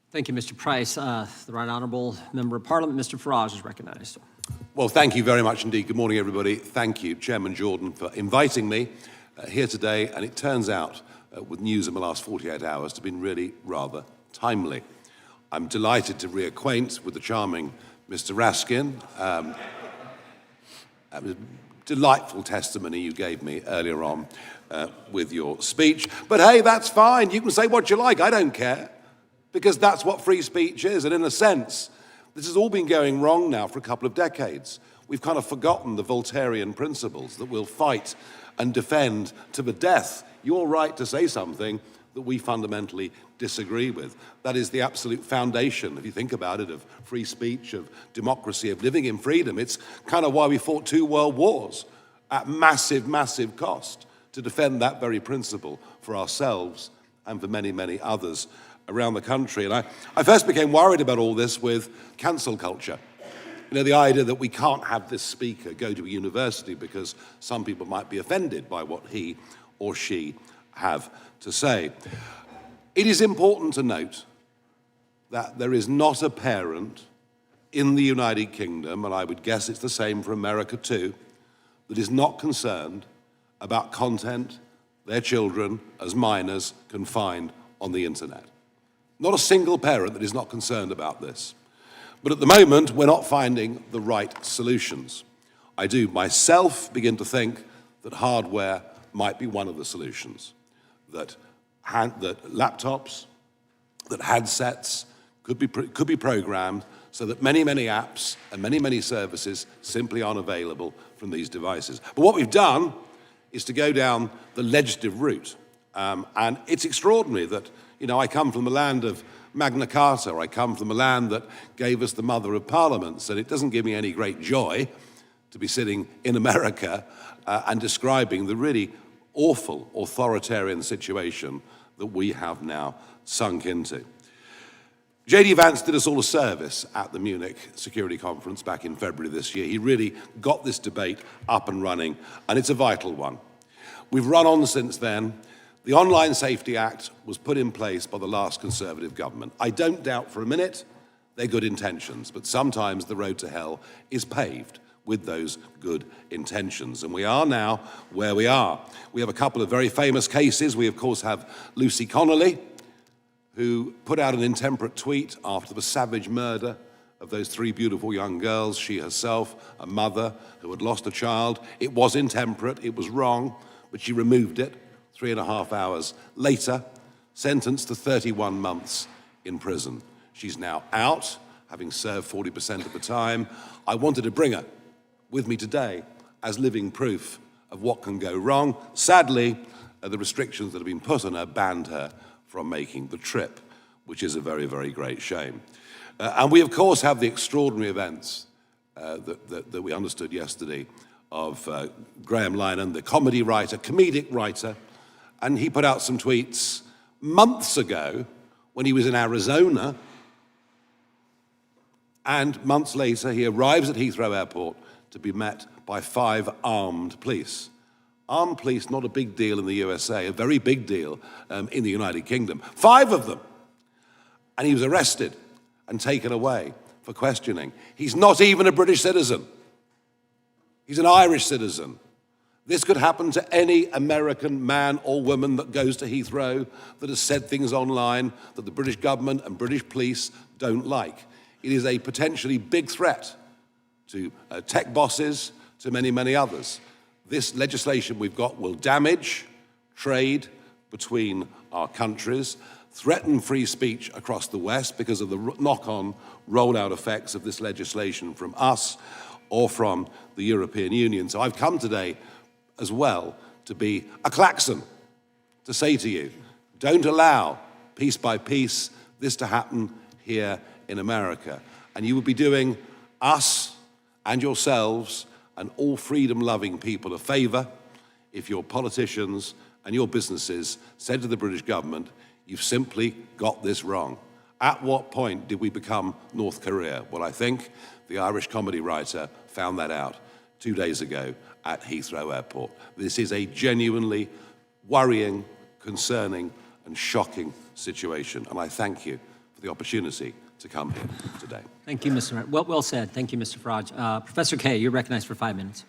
Thank you, Mr. Price. The Right Honourable Member of Parliament, Mr. Farage, is recognised. Well, thank you very much indeed. Good morning, everybody. Thank you, Chairman Jordan, for inviting me here today. And it turns out, with news in the last 48 hours, to have been really rather timely. I'm delighted to reacquaint with the charming Mr. Raskin. It was delightful testimony you gave me earlier on with your speech. But hey, that's fine. You can say what you like. I don't care. Because that's what free speech is. And in a sense, this has all been going wrong now for a couple of decades. We've kind of forgotten the Voltairean principles that we'll fight and defend to the death your right to say something that we fundamentally disagree with. That is the absolute foundation, if you think about it, of free speech, of democracy, of living in freedom. It's kind of why we fought 2 world wars at massive, massive cost to defend that very principle for ourselves and for many, many others around the country. And I first became worried about all this with cancel culture. You know, the idea that we can't have this speaker go to a university because some people might be offended by what he or she have to say. It is important to note that there is not a parent in the United Kingdom, and I would guess it's the same for America too, that is not concerned about content their children as minors can find on the internet. Not a single parent that is not concerned about this. But at the moment, we're not finding the right solutions. I do myself begin to think that hardware might be one of the solutions. That laptops, that handsets could be programmed so that many, many apps and many, many services simply aren't available from these devices. But what we've done is to go down the legislative route. And it's extraordinary that, you know, I come from the land of Magna Carta. I come from the land that gave us the Mother of Parliaments, and it doesn't give me any great joy to be sitting in America and describing the really awful authoritarian situation that we have now sunk into. J.D. Vance did us all a service at the Munich Security Conference back in February this year. He really got this debate up and running, and it's a vital one. We've run on since then. The Online Safety Act was put in place by the last Conservative government. I don't doubt for a minute they're good intentions, but sometimes the road to hell is paved with those good intentions. And we are now where we are. We have a couple of very famous cases. We, of course, have Lucy Connolly, who put out an intemperate tweet after the savage murder of those 3 beautiful young girls, she herself, a mother who had lost a child. It was intemperate, it was wrong, but she removed it. 3.5 hours later, sentenced to 31 months in prison. She's now out, having served 40% of the time. I wanted to bring her with me today as living proof of what can go wrong. Sadly, the restrictions that have been put on her banned her from making the trip, which is a very, very great shame. And we, of course, have the extraordinary events that we understood yesterday of Graham Linehan, the comedic writer, and he put out some tweets months ago when he was in Arizona, and months later he arrives at Heathrow Airport to be met by 5 armed police. Armed police, not a big deal in the USA, a very big deal in the United Kingdom. 5 of them. And he was arrested and taken away for questioning. He's not even a British citizen. He's an Irish citizen. This could happen to any American man or woman that goes to Heathrow that has said things online that the British government and British police don't like. It is a potentially big threat to tech bosses, to many, many others. This legislation we've got will damage trade between our countries, threaten free speech across the West because of the knock-on rollout effects of this legislation from us or from the European Union. So I've come today as well to be a klaxon, to say to you, don't allow, piece by piece, this to happen here in America. And you would be doing us and yourselves and all freedom-loving people a favor if your politicians and your businesses said to the British government, you've simply got this wrong. At what point did we become North Korea? Well, I think the Irish comedy writer found that out 2 days ago at Heathrow Airport. This is a genuinely worrying, concerning, and shocking situation, and I thank you for the opportunity to come here today. Thank you, Mr. Well said. Thank you, Mr. Farage. Professor Kay, you're recognized for 5 minutes.